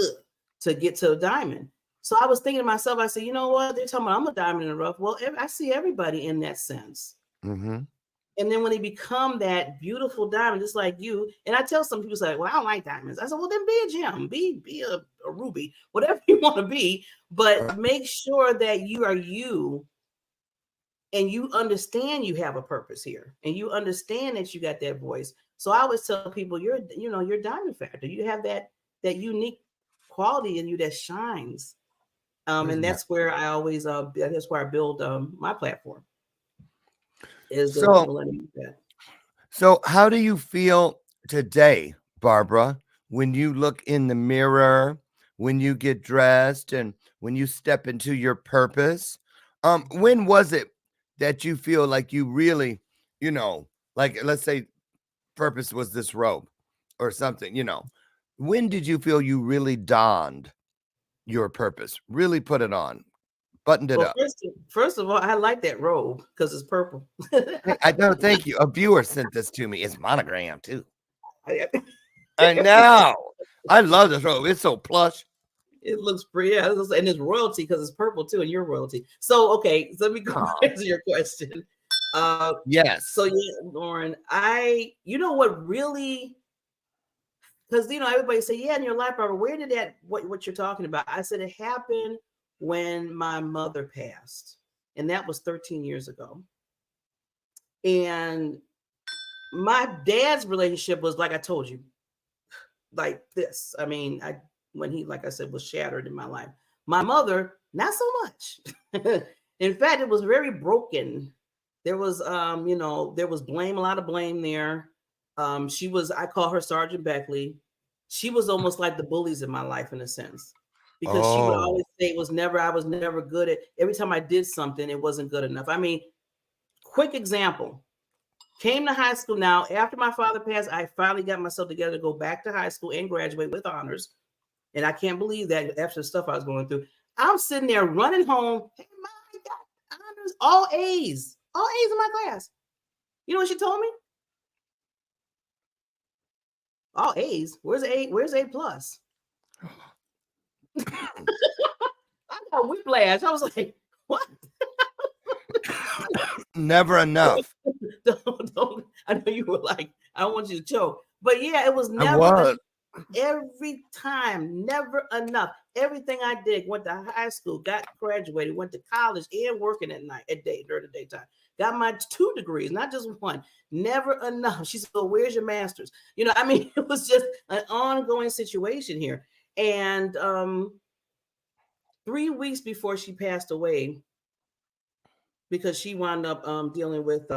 to get to a diamond. So I was thinking to myself, I said, you know what? They're talking about I'm a diamond in the rough. Well, I see everybody in that sense. And then when they become that beautiful diamond, just like you, and I tell some people, say, well, I don't like diamonds. I said, well, then be a gem, be a ruby, whatever you want to be, but make sure that you are you and you understand you have a purpose here and you understand that you got that voice. So I always tell people, you're diamond factor. You have that unique quality in you that shines. And that's where I always that's where I build my platform is the people letting me do that. So how do you feel today, Barbara, when you look in the mirror, when you get dressed and when you step into your purpose? When was it that you feel like you really, like let's say purpose was this robe or something, when did you feel you really donned your purpose, really put it on, buttoned it Well, up? first of all, I like that robe because it's purple. I don't thank you. A viewer sent this to me. It's monogram too. I know. I love this robe. It's so plush. It looks pretty, yeah, and it's royalty because it's purple too, and you're royalty. So okay, so let me go answer your question. Yes. So yeah, Lauren, you know what really, because everybody say, yeah, in your life, Barbara, where did that what you're talking about? I said it happened when my mother passed, and that was 13 years ago. And my dad's relationship was like I told you, like this. I mean, when he, like I said, was shattered in my life. My mother, not so much. In fact, it was very broken. There was, there was blame, a lot of blame there. I call her Sergeant Beckley. She was almost like the bullies in my life in a sense, because she would always say I was never good at, every time I did something, it wasn't good enough. I mean, quick example. Came to high school now. After my father passed, I finally got myself together to go back to high school and graduate with honors. And I can't believe that after the stuff I was going through. I'm sitting there running home. Hey, Mom, I got honors, all A's in my class. You know what she told me? All A's. Where's A? Where's A plus? I got whiplash. I was like, what? Never enough. Don't. I know you were like, I don't want you to choke. But yeah, it was I never. was. Every time, never enough. Everything I did, went to high school, got graduated, went to college, and working at night, during the daytime. Got my 2 degrees, not just one. Never enough. She said, well, where's your master's? You know, I mean, it was just an ongoing situation here. And 3 weeks before she passed away, because she wound up dealing with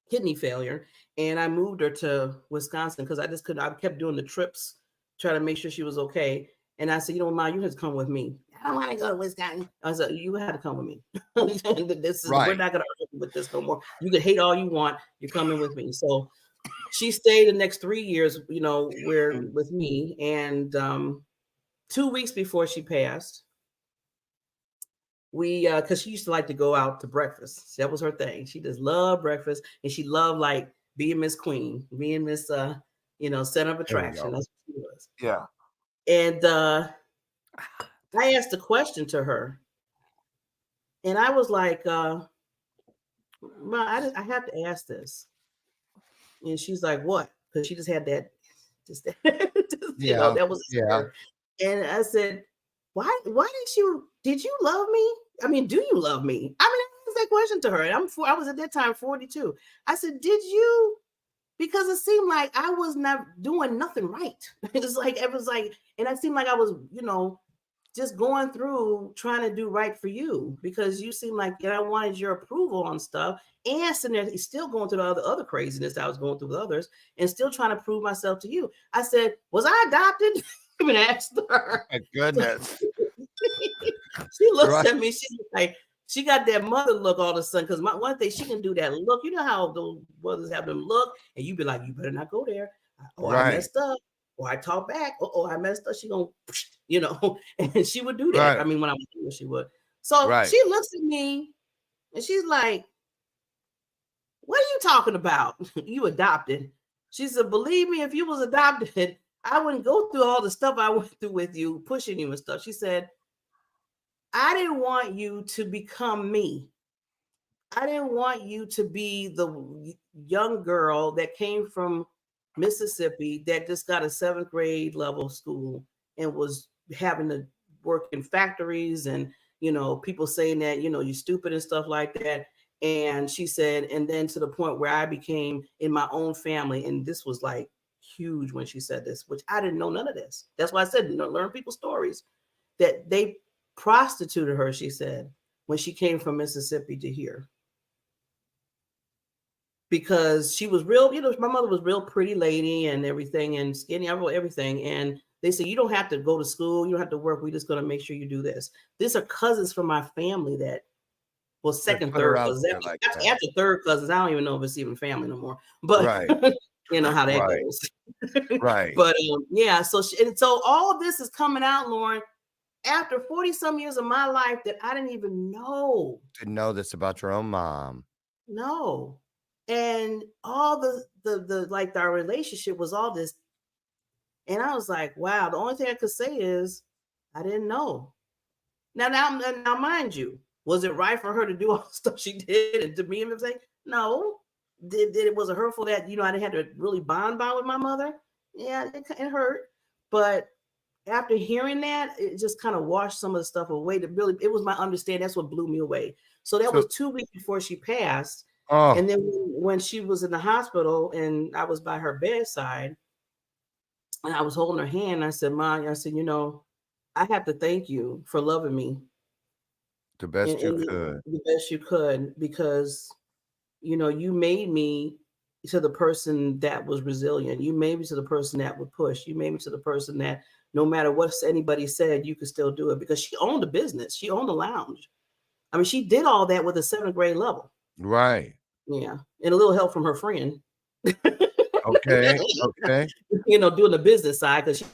kidney failure, and I moved her to Wisconsin because I just couldn't. I kept doing the trips, trying to make sure she was okay. And I said, you know, Ma, you have to come with me. I don't want to go to Wisconsin. I said, you had to come with me. We're not going to argue with this no more. You can hate all you want. You're coming with me. So she stayed the next 3 years, you know, with me. And 2 weeks before she passed, we because she used to like to go out to breakfast. That was her thing. She just loved breakfast, and she loved like being Miss Queen, being Miss center of attraction. That's what she was. Yeah. And I asked a question to her, and I was like, Ma, I have to ask this. And she's like, what? Because she just had that, that was her. And I said, why did you love me? I mean, do you love me? I mean, I asked that question to her. And I was at that time 42. I said, did you? Because it seemed like I was not doing nothing right. It was like, and it seemed like I was, just going through trying to do right for you, because you seemed like I wanted your approval on stuff, and sitting there still going through the other craziness I was going through with others, and still trying to prove myself to you. I said, was I adopted? I mean, I asked her. My goodness. She looks at me. She's like, she got that mother look all of a sudden, because one thing she can do that look. You know how those mothers have them look, and you be like, you better not go there. I messed up. Or I talk back. I messed up. She gonna, and she would do that. Right. I mean, when I was doing, she would. So she looks at me, and she's like, "What are you talking about? You adopted?" She said, "Believe me, if you was adopted, I wouldn't go through all the stuff I went through with you, pushing you and stuff." She said, "I didn't want you to become me. I didn't want you to be the young girl that came from Mississippi that just got a 7th grade level school and was having to work in factories, and people saying that you're stupid and stuff like that." And she said, and then to the point where I became in my own family, and this was like huge when she said this, which I didn't know none of this. That's why I said, learn people's stories, that they prostituted her, she said, when she came from Mississippi to here. Because she was real, my mother was real pretty lady and everything, and skinny, everything. And they said, you don't have to go to school, you don't have to work. We're just going to make sure you do this. These are cousins from my family that was second, third cousins. After third cousins, I don't even know if it's even family no more. But you know how that goes. Right. But yeah, so all of this is coming out, Lauren, after 40-some years of my life that I didn't even know. Didn't know this about your own mom. No. And all the like our relationship was all this. And I was like, wow, the only thing I could say is I didn't know. Now, mind you, was it right for her to do all the stuff she did and to me and everything? No. Did it was it hurtful that, I didn't have to really bond with my mother? Yeah, it hurt. But after hearing that, it just kind of washed some of the stuff away. It was my understanding. That's what blew me away. So that was 2 weeks before she passed. Oh. And then when she was in the hospital and I was by her bedside and I was holding her hand, I said, "Ma," I said, "I have to thank you for loving me the best you could. The best you could, because, you made me to the person that was resilient. You made me to the person that would push. You made me to the person that no matter what anybody said, you could still do it." Because she owned a business. She owned a lounge. I mean, she did all that with a 7th grade level. Right. Yeah. And a little help from her friend. Okay. Doing the business side, because she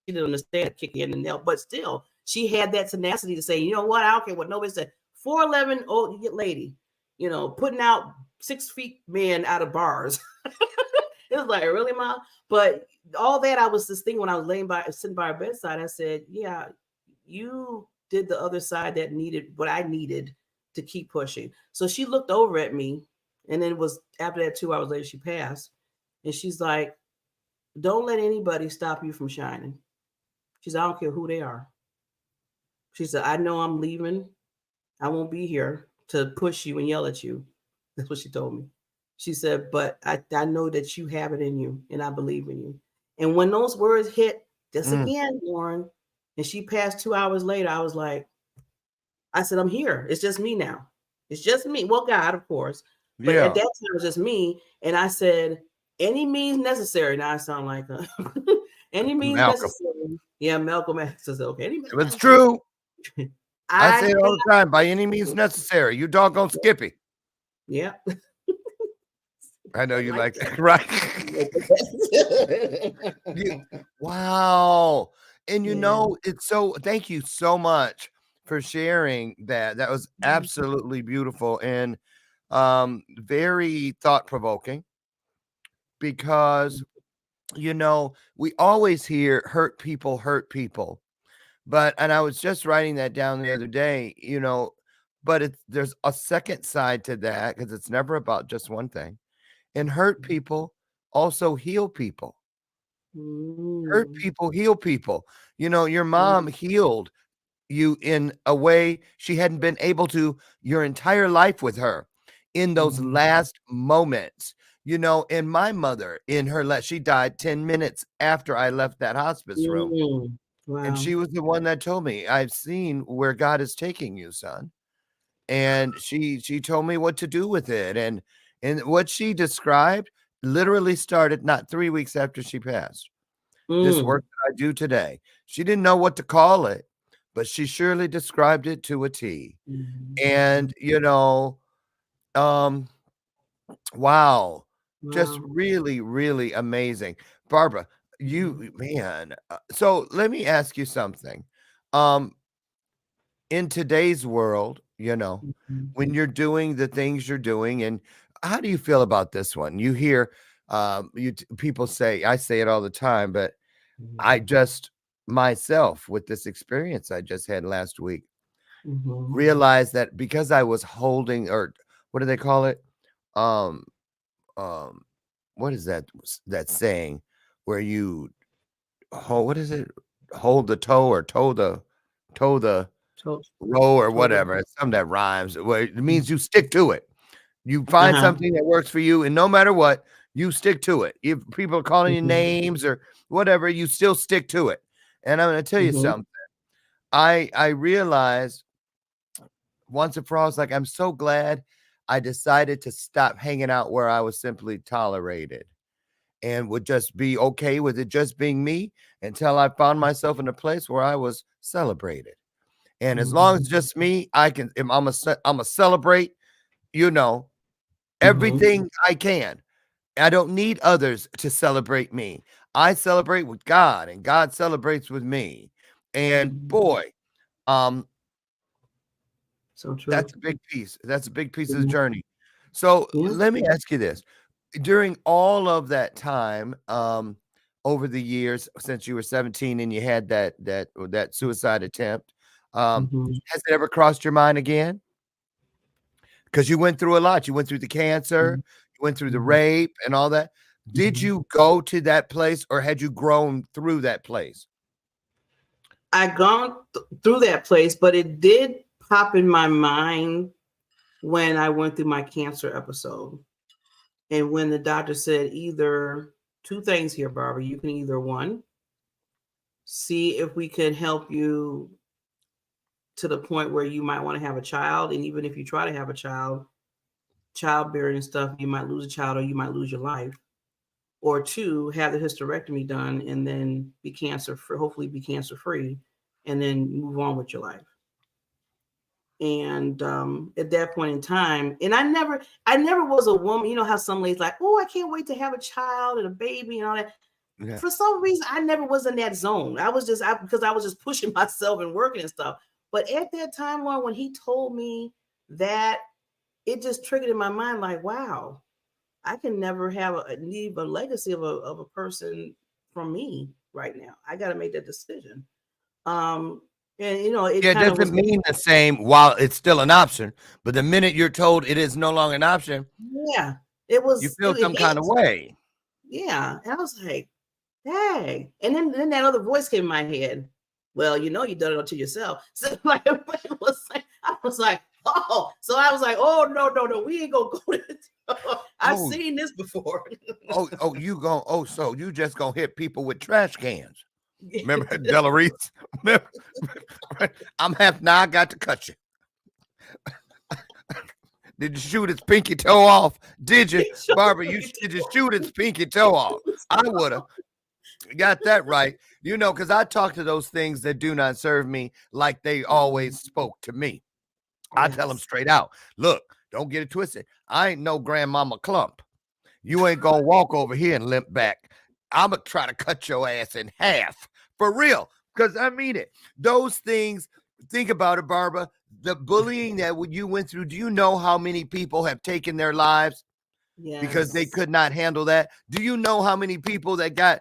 didn't understand kick in and out. But still, she had that tenacity to say, you know what? I don't care what nobody said. 4'11" old lady, putting out 6 feet men out of bars. It was like, really, Mom? But all that, I was just thinking when I was sitting by her bedside, I said, yeah, you did the other side that needed what I needed to keep pushing. So she looked over at me, and then it was after that 2 hours later, she passed. And she's like, don't let anybody stop you from shining. She said, I don't care who they are. She said, I know I'm leaving. I won't be here to push you and yell at you. That's what she told me. She said, but I know that you have it in you and I believe in you. And when those words hit, just again, Lauren, and she passed 2 hours later, I was like, I said, I'm here. It's just me now. It's just me. Well, God, of course. But at that time, it was just me. And I said, any means necessary. Now I sound like any means Malcolm. necessary. Yeah, Malcolm X says, okay. Any means It was necessary. true. I say it cannot- all the time. By any means necessary. You doggone Skippy. Yeah. I know you like that, right? Wow. And you know, it's so, thank you so much for sharing that. That was absolutely beautiful and very thought-provoking, because you know, we always hear hurt people, but and I was just writing that down the other day, you know, but there's a second side to that, because it's never about just one thing. And hurt people also heal people. Hurt people heal people. You know, your mom healed you in a way she hadn't been able to your entire life with her in those last moments. You know, and my mother in her she died 10 minutes after I left that hospice room. Wow. And she was the one that told me, I've seen where God is taking you, son. And she told me what to do with it. And what she described literally started not 3 weeks after she passed. This work that I do today. She didn't know what to call it, but she surely described it to a T. And, you know, wow. Just really, really amazing. Barbara, you, man. So let me ask you something. In today's world, you know, when you're doing the things you're doing, and how do you feel about this one? You hear people say, I say it all the time, but I just myself, with this experience I just had last week, realized that because I was holding, or what do they call it? Um, what is that saying where you hold, what is it? Hold the toe, or toe the row, or whatever. It's something that rhymes. Well, it means you stick to it. You find something that works for you, and no matter what, you stick to it. If people are calling you names or whatever, you still stick to it. And I'm going to tell you something. I realized once and for all, it's like, I'm so glad I decided to stop hanging out where I was simply tolerated, and would just be okay with it just being me, until I found myself in a place where I was celebrated. And as long as it's just me, I'm a celebrate, you know, everything I can. I don't need others to celebrate me. I celebrate with God, and God celebrates with me. And boy, so true. that's a big piece. That's a big piece of the journey. So let me ask you this. During all of that time, over the years since you were 17 and you had that suicide attempt, has it ever crossed your mind again? Because you went through a lot. You went through the cancer, you went through the rape and all that. Did you go to that place, or had you grown through that place? I gone through that place, but it did pop in my mind when I went through my cancer episode. And when the doctor said, either two things here, Barbara, you can either one, see if we can help you to the point where you might want to have a child. And even if you try to have a child, childbearing and stuff, you might lose a child or you might lose your life. Or two, have the hysterectomy done and then be cancer free, hopefully be cancer free, and then move on with your life. And at that point in time, and I never was a woman. You know how some ladies like, oh, I can't wait to have a child and a baby and all that. Yeah. For some reason, I never was in that zone. I was just because I was just pushing myself and working and stuff. But at that time, when he told me that, it just triggered in my mind, like, wow, I can never leave a legacy of a person from me right now. I got to make that decision. And you know, it doesn't mean the same while it's still an option, but the minute you're told it is no longer an option, yeah, it was. You feel some kind of way. Yeah, and I was like, dang. And then that other voice came in my head. Well, you know, you done it to yourself. So like, it was like, I was like, oh, so I was like, oh, no, we ain't gonna go to I've Oh, seen this before. so you just gonna hit people with trash cans. Remember Della Reese? Now I got to cut you. Did you shoot its pinky toe off? Did you, Barbara? Did you shoot its pinky toe off? I would have got that right. You know, because I talk to those things that do not serve me like they always spoke to me. I tell them straight out, look, don't get it twisted. I ain't no grandmama clump. You ain't gonna walk over here and limp back. I'm gonna try to cut your ass in half for real. Because I mean it. Those things, think about it, Barbara. The bullying that you went through, do you know how many people have taken their lives because they could not handle that? Do you know how many people that got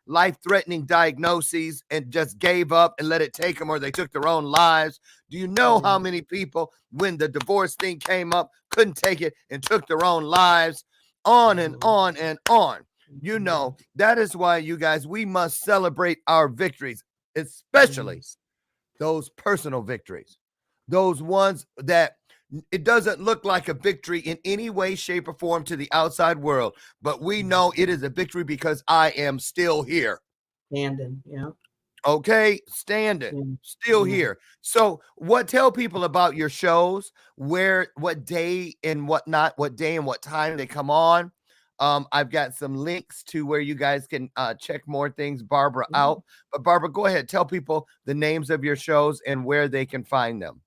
life-threatening diagnoses and just gave up and let it take them, or they took their own lives? Do you know how many people, when the divorce thing came up, couldn't take it and took their own lives? On and on and on. You know, that is why, you guys, we must celebrate our victories, especially those personal victories, those ones that it doesn't look like a victory in any way, shape, or form to the outside world, but we know it is a victory because I am still here. Standing, yeah. Okay, standing, still here. So tell people about your shows, what day and what time they come on. I've got some links to where you guys can check more things, Barbara, out. But Barbara, go ahead, tell people the names of your shows and where they can find them.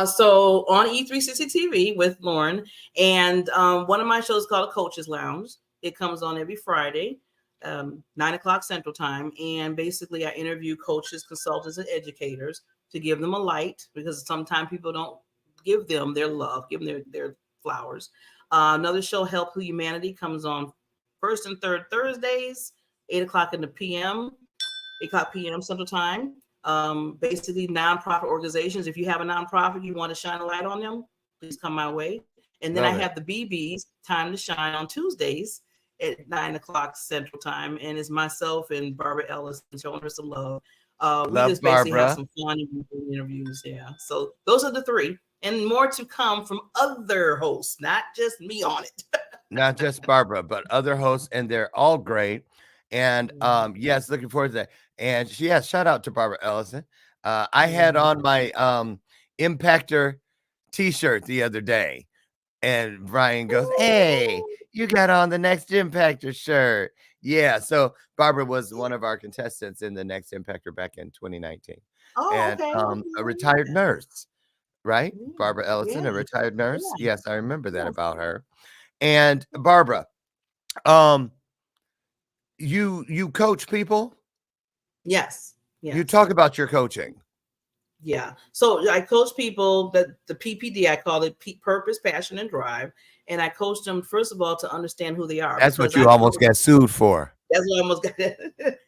So on E360 TV with Lauren, and one of my shows is called Coaches Lounge. It comes on every Friday, 9:00 Central Time, and basically I interview coaches, consultants, and educators to give them a light, because sometimes people don't give them their love, give them their flowers. Another show, Help Humanity, comes on first and third Thursdays, 8:00 in the PM, 8:00 p.m. Central Time. Basically nonprofit organizations. If you have a nonprofit, you want to shine a light on them, please come my way. And then I have the BBs, Time to Shine, on Tuesdays at 9:00 Central Time. And it's myself and Barbara Ellis showing her some love. We just basically Barbara. Have some fun interviews. Yeah. So those are the three, and more to come from other hosts, not just me on it. Not just Barbara, but other hosts, and they're all great. And yes, looking forward to that. And shout out to Barbara Ellison. I had on my Impactor t-shirt the other day, and Brian goes, "Hey, you got on the next Impactor shirt." Yeah, so Barbara was one of our contestants in the next Impactor back in 2019. And a retired nurse, right? Barbara Ellison, a retired nurse. Yes, I remember that about her. And Barbara, you coach people? Yes. You talk about your coaching. Yeah. So I coach people, the PPD, I call it Purpose, Passion, and Drive. And I coach them, first of all, to understand who they are. That's what you almost got sued for. That's what I almost got.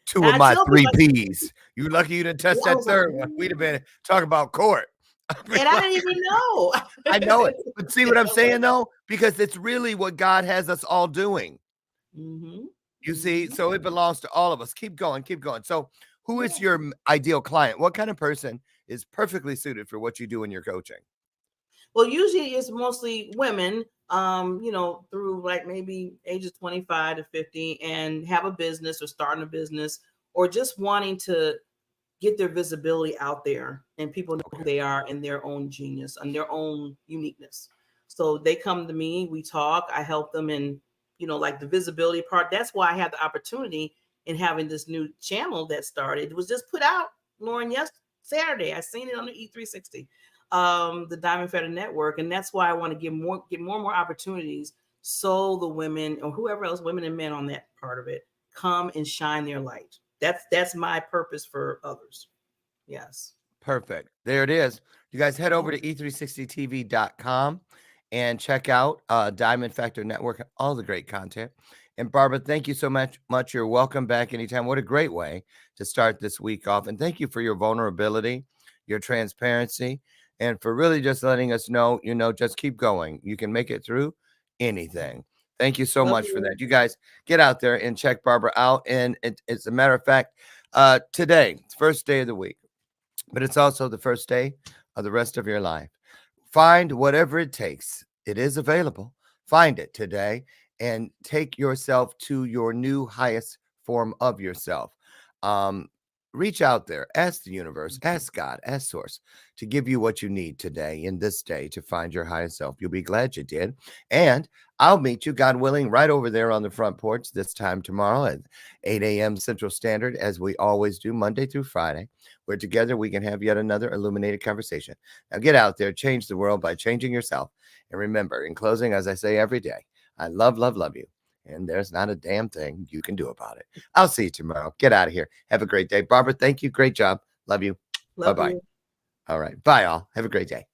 Two of my 3 P's. You lucky you didn't touch that third one. We'd have been talking about court. And I didn't even know. I know it. But see what I'm saying, though? Because it's really what God has us all doing. You see? So it belongs to all of us. Keep going. Keep going. So who is your ideal client? What kind of person is perfectly suited for what you do in your coaching? Well, usually it's mostly women, through like maybe ages 25 to 50, and have a business or starting a business, or just wanting to get their visibility out there and people know who they are and their own genius and their own uniqueness. So they come to me, we talk, I help them in, like the visibility part. That's why I had the opportunity in having this new channel that started. It was just put out, Lauren, Saturday. I seen it on the E360, the Diamond Feather Network. And that's why I want to get more and more opportunities, so the women or whoever else, women and men on that part of it, come and shine their light. That's my purpose for others. Yes. Perfect. There it is. You guys head over to e360tv.com and check out Diamond Factor Network, all the great content. And Barbara, thank you so much. You're welcome back anytime. What a great way to start this week off. And thank you for your vulnerability, your transparency, and for really just letting us know, just keep going. You can make it through anything. Thank you so Love much for you. that. You guys get out there and check Barbara out. And it's a matter of fact, today, it's first day of the week, but it's also the first day of the rest of your life. Find whatever it takes. It is available. Find it today and take yourself to your new highest form of yourself. Reach out there, ask the universe, ask God, ask Source to give you what you need today in this day to find your highest self. You'll be glad you did. And I'll meet you, God willing, right over there on the front porch this time tomorrow at 8 a.m. Central Standard, as we always do, Monday through Friday, where together we can have yet another illuminated conversation. Now get out there, change the world by changing yourself. And remember, in closing, as I say every day, I love, love, love you. And there's not a damn thing you can do about it. I'll see you tomorrow. Get out of here. Have a great day. Barbara, thank you. Great job. Love you. Love Bye-bye. you. All right. Bye, all. Have a great day.